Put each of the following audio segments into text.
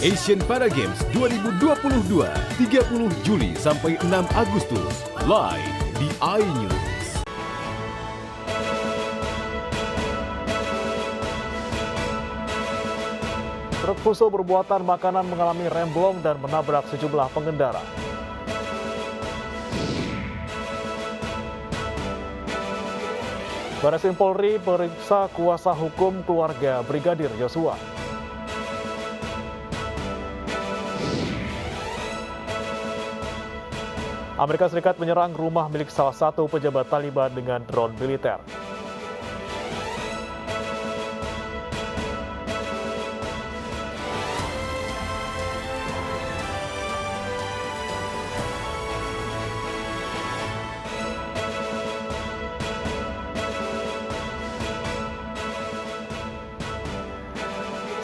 Asian Para Games 2022, 30 Juli sampai 6 Agustus, live di iNews. Truk fuso berbuatan makanan mengalami remblong dan menabrak sejumlah pengendara. Barreskrim Polri periksa kuasa hukum keluarga Brigadir Yosua. Amerika Serikat menyerang rumah milik salah satu pejabat Taliban dengan drone militer.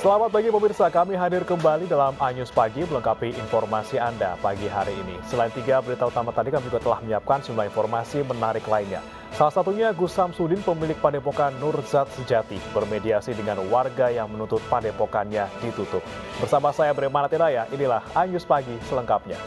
Selamat pagi pemirsa, kami hadir kembali dalam iNews Pagi melengkapi informasi Anda pagi hari ini. Selain 3 berita utama tadi, kami juga telah menyiapkan sejumlah informasi menarik lainnya. Salah satunya Gus Samsudin, pemilik padepokan Nurzat Sejati, bermediasi dengan warga yang menuntut padepokannya ditutup. Bersama saya Breman Atinaya, inilah iNews Pagi selengkapnya.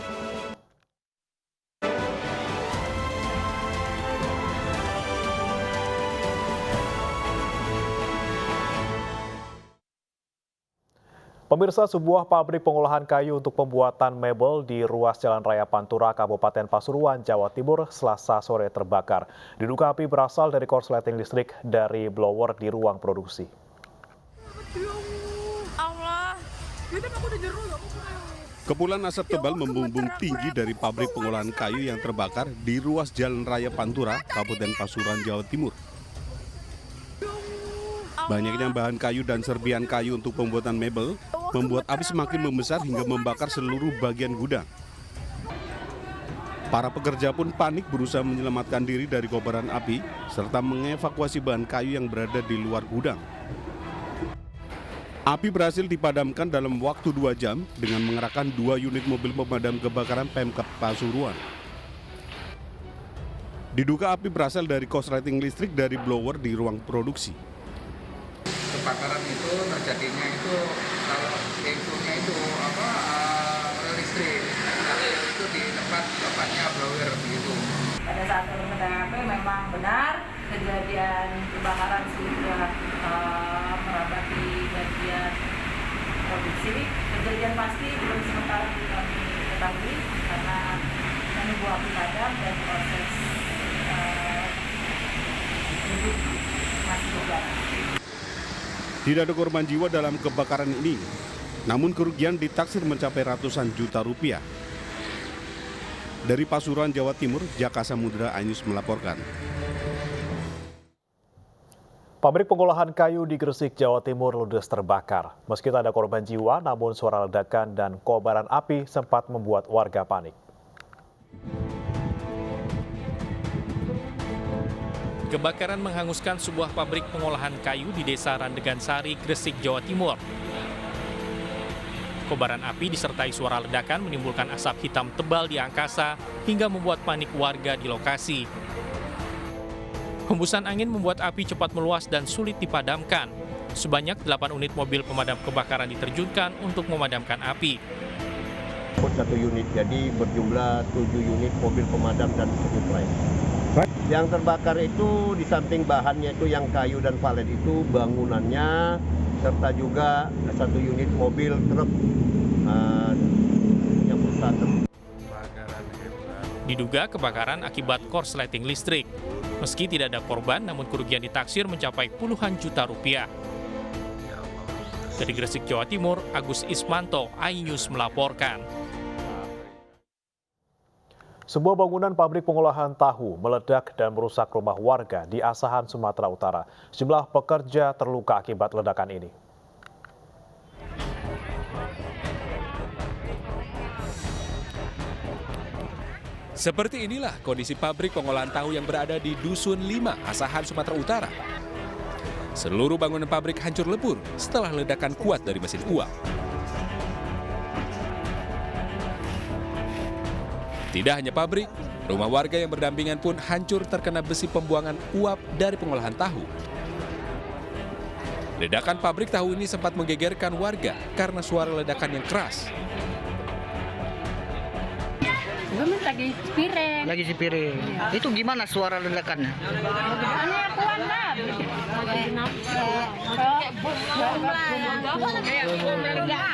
Pemirsa, sebuah pabrik pengolahan kayu untuk pembuatan mebel di ruas Jalan Raya Pantura, Kabupaten Pasuruan, Jawa Timur, Selasa sore terbakar. Diduga api berasal dari korsleting listrik dari blower di ruang produksi. Kepulan asap tebal membumbung tinggi dari pabrik pengolahan kayu yang terbakar di ruas Jalan Raya Pantura, Kabupaten Pasuruan, Jawa Timur. Banyaknya bahan kayu dan serpihan kayu untuk pembuatan mebel membuat api semakin membesar hingga membakar seluruh bagian gudang. Para pekerja pun panik berusaha menyelamatkan diri dari kobaran api serta mengevakuasi bahan kayu yang berada di luar gudang. Api berhasil dipadamkan dalam waktu 2 jam dengan mengerahkan 2 unit mobil pemadam kebakaran Pemkab Pasuruan. Diduga api berasal dari korsleting listrik dari blower di ruang produksi. Kebakaran itu terjadinya itu kalau infonya itu listrik, itu di tempatnya blower begitu. Pada saat terletak api memang benar kejadian kebakaran sudah merambah di bagian produksi. Kejadian pasti belum sementara kami ketahui karena menunggu api padam dan proses masih berjalan. Tidak ada korban jiwa dalam kebakaran ini, namun kerugian ditaksir mencapai ratusan juta rupiah. Dari Pasuruan, Jawa Timur, Jaka Samudra, iNews melaporkan. Pabrik pengolahan kayu di Gresik, Jawa Timur ludes terbakar. Meski tak ada korban jiwa, namun suara ledakan dan kobaran api sempat membuat warga panik. Kebakaran menghanguskan sebuah pabrik pengolahan kayu di Desa Randegan Sari, Gresik, Jawa Timur. Kobaran api disertai suara ledakan menimbulkan asap hitam tebal di angkasa hingga membuat panik warga di lokasi. Hembusan angin membuat api cepat meluas dan sulit dipadamkan. Sebanyak 8 unit mobil pemadam kebakaran diterjunkan untuk memadamkan api. Satu unit, jadi berjumlah 7 unit mobil pemadam dan unit lain. Yang terbakar itu di samping bahannya itu yang kayu dan valet itu bangunannya serta juga 1 unit mobil truk yang berusaha. Diduga kebakaran akibat korsleting listrik. Meski tidak ada korban, namun kerugian ditaksir mencapai puluhan juta rupiah. Dari Gresik, Jawa Timur, Agus Ismanto, iNews melaporkan. Sebuah bangunan pabrik pengolahan tahu meledak dan merusak rumah warga di Asahan, Sumatera Utara. Sejumlah pekerja terluka akibat ledakan ini. Seperti inilah kondisi pabrik pengolahan tahu yang berada di Dusun 5, Asahan, Sumatera Utara. Seluruh bangunan pabrik hancur lebur setelah ledakan kuat dari mesin uap. Tidak hanya pabrik, rumah warga yang berdampingan pun hancur terkena besi pembuangan uap dari pengolahan tahu. Ledakan pabrik tahu ini sempat menggegerkan warga karena suara ledakan yang keras. Lagi piring. Lagi si piring. Itu gimana suara ledakannya? Aneh kuan dah.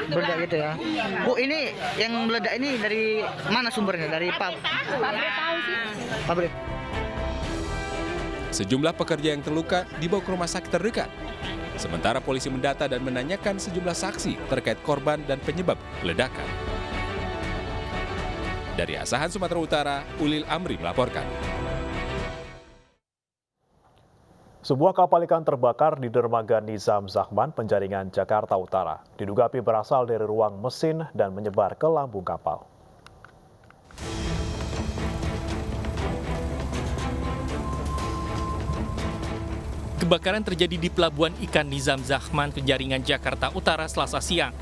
Meledak gitu ya. Bu, ini yang meledak ini dari mana sumbernya? Dari Pabrik tahu sih. pabrik. Sejumlah pekerja yang terluka dibawa ke rumah sakit terdekat. Sementara polisi mendata dan menanyakan sejumlah saksi terkait korban dan penyebab ledakan. Dari Asahan, Sumatera Utara, Ulil Amri melaporkan. Sebuah kapal ikan terbakar di dermaga Nizam Zahman, Penjaringan, Jakarta Utara. Diduga api berasal dari ruang mesin dan menyebar ke lambung kapal. Kebakaran terjadi di Pelabuhan Ikan Nizam Zahman, Penjaringan, Jakarta Utara, Selasa siang.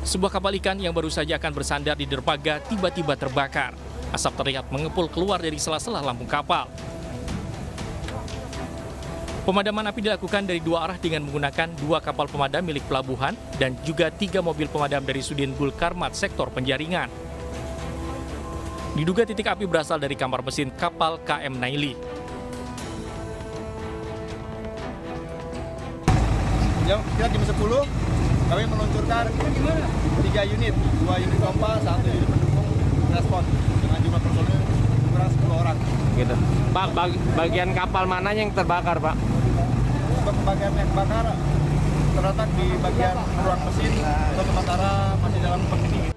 Sebuah kapal ikan yang baru saja akan bersandar di dermaga tiba-tiba terbakar. Asap terlihat mengepul keluar dari sela-sela lambung kapal. Pemadaman api dilakukan dari dua arah dengan menggunakan 2 kapal pemadam milik pelabuhan dan juga 3 mobil pemadam dari Sudin Gul Karmat sektor Penjaringan. Diduga titik api berasal dari kamar mesin kapal KM Naili. Kira jam 10 kami meluncurkan 3 unit, 2 unit pompa, 1 unit pendukung respon dengan jumlah personil kurang 10 orang. Gitu. Pak, bagian kapal mana yang terbakar, Pak? Untuk bagian yang terbakar terletak di bagian ruang mesin, untuk sementara masih dalam pendingin.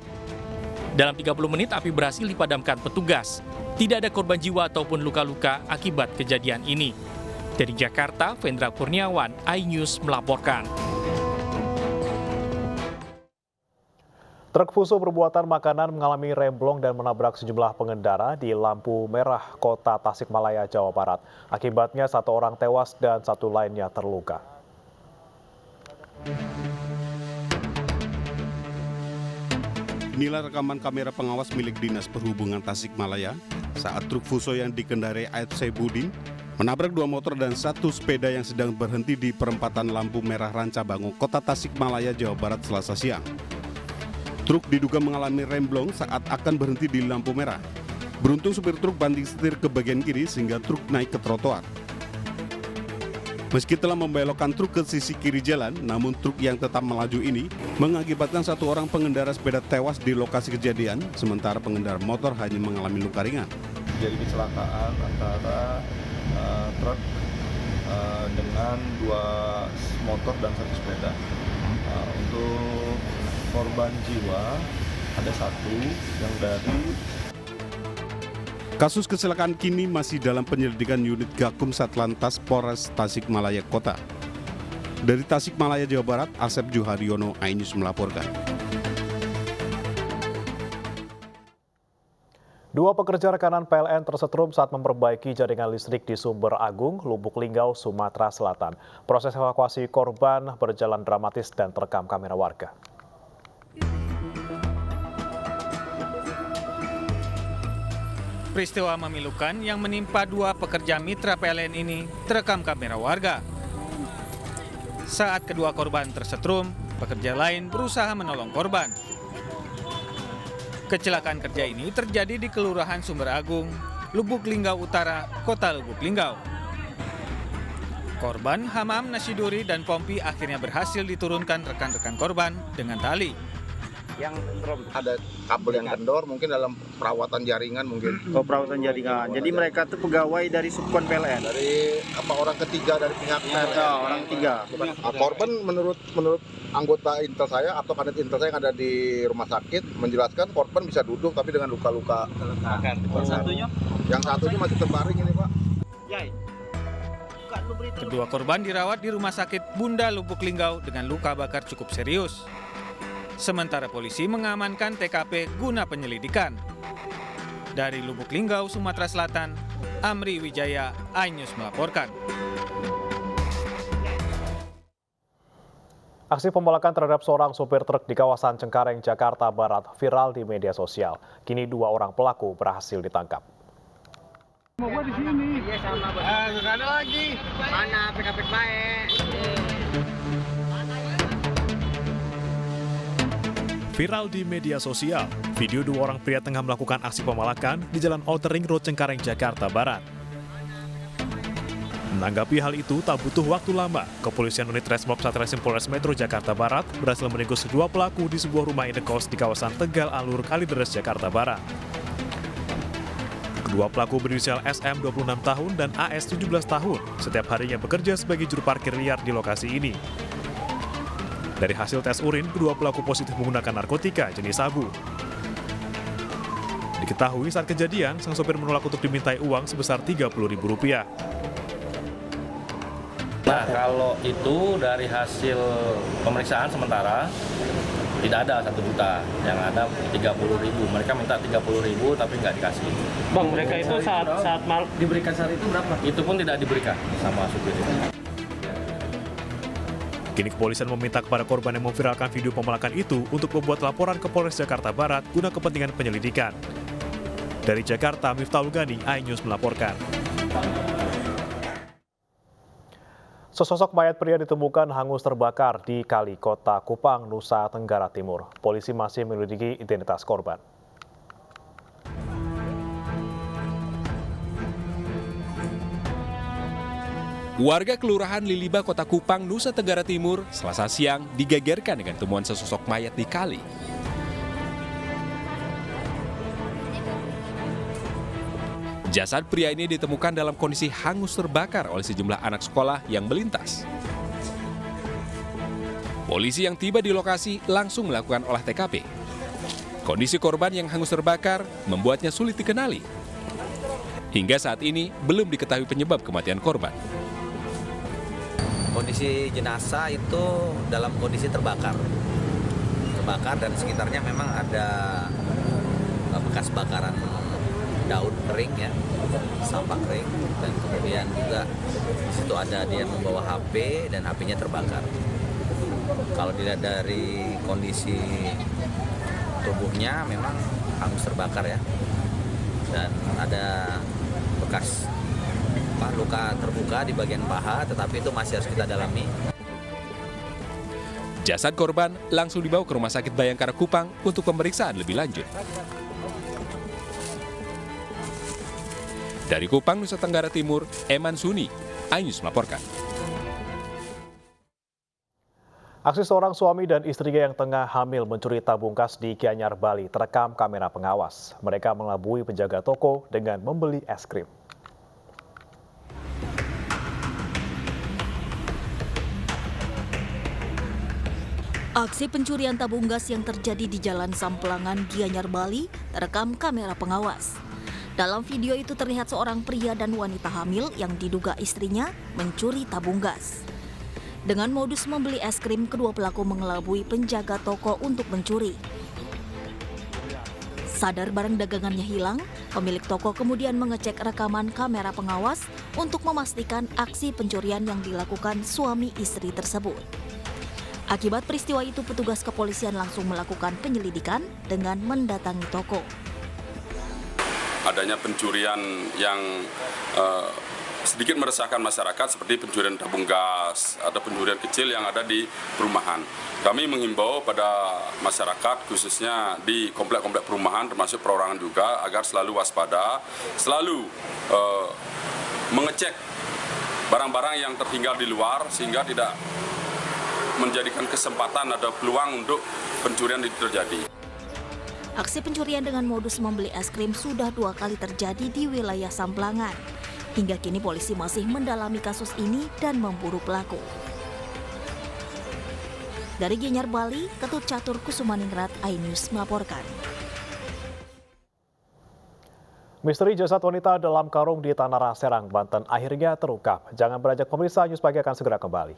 Dalam 30 menit api berhasil dipadamkan petugas. Tidak ada korban jiwa ataupun luka-luka akibat kejadian ini. Dari Jakarta, Vendra Kurniawan, iNews melaporkan. Truk fuso berbuatan makanan mengalami remblong dan menabrak sejumlah pengendara di lampu merah kota Tasikmalaya, Jawa Barat. Akibatnya 1 orang tewas dan 1 lainnya terluka. Inilah rekaman kamera pengawas milik Dinas Perhubungan Tasikmalaya saat truk fuso yang dikendarai Aib Saibudin menabrak 2 motor dan 1 sepeda yang sedang berhenti di perempatan lampu merah Rancabango, Kota Tasikmalaya, Jawa Barat, Selasa siang. Truk diduga mengalami remblong saat akan berhenti di lampu merah. Beruntung supir truk banting setir ke bagian kiri sehingga truk naik ke trotoar. Meski telah membelokkan truk ke sisi kiri jalan, namun truk yang tetap melaju ini mengakibatkan 1 orang pengendara sepeda tewas di lokasi kejadian, sementara pengendara motor hanya mengalami luka ringan. Jadi kecelakaan antara truk dengan 2 motor dan 1 sepeda. Untuk korban jiwa ada 1 yang dari. Kasus kecelakaan kini masih dalam penyelidikan unit Gakum Satlantas Polres Tasikmalaya Kota. Dari Tasikmalaya, Jawa Barat, Asep Juharyono, iNews melaporkan. 2 pekerja rekanan PLN tersetrum saat memperbaiki jaringan listrik di Sumber Agung, Lubuk Linggau, Sumatera Selatan. Proses evakuasi korban berjalan dramatis dan terekam kamera warga. Peristiwa memilukan yang menimpa 2 pekerja mitra PLN ini terekam kamera warga. Saat kedua korban tersetrum, pekerja lain berusaha menolong korban. Kecelakaan kerja ini terjadi di Kelurahan Sumber Agung, Lubuk Linggau Utara, Kota Lubuk Linggau. Korban Hamam Nasiduri dan Pompi akhirnya berhasil diturunkan rekan-rekan korban dengan tali. Yang ada kabel yang kendor, mungkin dalam perawatan jaringan mungkin. Oh, perawatan jaringan. Jadi mereka tuh pegawai dari Subkon PLN. Dari orang ketiga dari pihak PLN. Orang ketiga. Korban menurut anggota intel saya atau kanit intel saya yang ada di rumah sakit menjelaskan korban bisa duduk tapi dengan luka-luka. Yang satunya masih terbaring ini, Pak. Kedua korban dirawat di Rumah Sakit Bunda Lubuk Linggau dengan luka bakar cukup serius. Sementara polisi mengamankan TKP guna penyelidikan. Dari Lubuk Linggau, Sumatera Selatan, Amri Wijaya, iNews melaporkan. Aksi pembalakan terhadap seorang sopir truk di kawasan Cengkareng, Jakarta Barat viral di media sosial. Kini 2 orang pelaku berhasil ditangkap. Mau gua di sini. Iya sama Bang. Enggak ada lagi. Mana PKP baik. Viral di media sosial, video dua orang pria tengah melakukan aksi pemalakan di Jalan Outer Ring Road Cengkareng, Jakarta Barat. Menanggapi hal itu, tak butuh waktu lama, Kepolisian Unit Resmob Satreskrim Polres Metro Jakarta Barat berhasil meringkus kedua pelaku di sebuah rumah indekos di kawasan Tegal Alur, Kalideres, Jakarta Barat. Kedua pelaku berinisial SM 26 tahun dan AS 17 tahun, setiap harinya bekerja sebagai juru parkir liar di lokasi ini. Dari hasil tes urin, kedua pelaku positif menggunakan narkotika jenis sabu. Diketahui saat kejadian, sang sopir menolak untuk dimintai uang sebesar Rp30.000. Nah, kalau itu dari hasil pemeriksaan sementara tidak ada 1 juta, yang ada 30.000. Mereka minta 30.000 tapi nggak dikasih. Bang, mereka itu saat diberikan saat itu berapa? Itu pun tidak diberikan sama supir itu. Kini kepolisian meminta kepada korban yang memviralkan video pemalakan itu untuk membuat laporan ke Polres Jakarta Barat guna kepentingan penyelidikan. Dari Jakarta, Miftahul Ghani, iNews melaporkan. Sesosok mayat pria ditemukan hangus terbakar di Kali Kota Kupang, Nusa Tenggara Timur. Polisi masih menyelidiki identitas korban. Warga Kelurahan Liliba, Kota Kupang, Nusa Tenggara Timur, Selasa siang digegerkan dengan temuan sesosok mayat di kali. Jasad pria ini ditemukan dalam kondisi hangus terbakar oleh sejumlah anak sekolah yang melintas. Polisi yang tiba di lokasi langsung melakukan olah TKP. Kondisi korban yang hangus terbakar membuatnya sulit dikenali. Hingga saat ini belum diketahui penyebab kematian korban. Kondisi jenazah itu dalam kondisi terbakar dan sekitarnya memang ada bekas bakaran daun kering ya, sampah kering, dan kemudian juga di situ ada dia membawa HP dan HP-nya terbakar. Kalau dilihat dari kondisi tubuhnya memang hangus terbakar ya, dan ada bekas luka terbuka di bagian paha, tetapi itu masih harus kita dalami. Jasad korban langsung dibawa ke Rumah Sakit Bayangkara Kupang untuk pemeriksaan lebih lanjut. Dari Kupang, Nusa Tenggara Timur, Eman Suni, iNews melaporkan. Aksi seorang suami dan istrinya yang tengah hamil mencuri tabung gas di Gianyar, Bali terekam kamera pengawas. Mereka mengelabui penjaga toko dengan membeli es krim. Aksi pencurian tabung gas yang terjadi di Jalan Samplangan, Gianyar, Bali terekam kamera pengawas. Dalam video itu terlihat seorang pria dan wanita hamil yang diduga istrinya mencuri tabung gas. Dengan modus membeli es krim, kedua pelaku mengelabui penjaga toko untuk mencuri. Sadar barang dagangannya hilang, pemilik toko kemudian mengecek rekaman kamera pengawas untuk memastikan aksi pencurian yang dilakukan suami istri tersebut. Akibat peristiwa itu, petugas kepolisian langsung melakukan penyelidikan dengan mendatangi toko. Adanya pencurian yang sedikit meresahkan masyarakat seperti pencurian tabung gas atau pencurian kecil yang ada di perumahan. Kami menghimbau pada masyarakat khususnya di komplek-komplek perumahan termasuk perorangan juga agar selalu waspada, selalu mengecek barang-barang yang tertinggal di luar sehingga tidak menjadikan kesempatan atau peluang untuk pencurian itu terjadi. Aksi pencurian dengan modus membeli es krim sudah 2 kali terjadi di wilayah Samplangan. Hingga kini polisi masih mendalami kasus ini dan memburu pelaku. Dari Gianyar, Bali, Ketut Catur Kusumaningrat, iNews melaporkan. Misteri jasad wanita dalam karung di Tanah Serang, Banten akhirnya terungkap. Jangan beranjak, pemirsa, News Pagi akan segera kembali.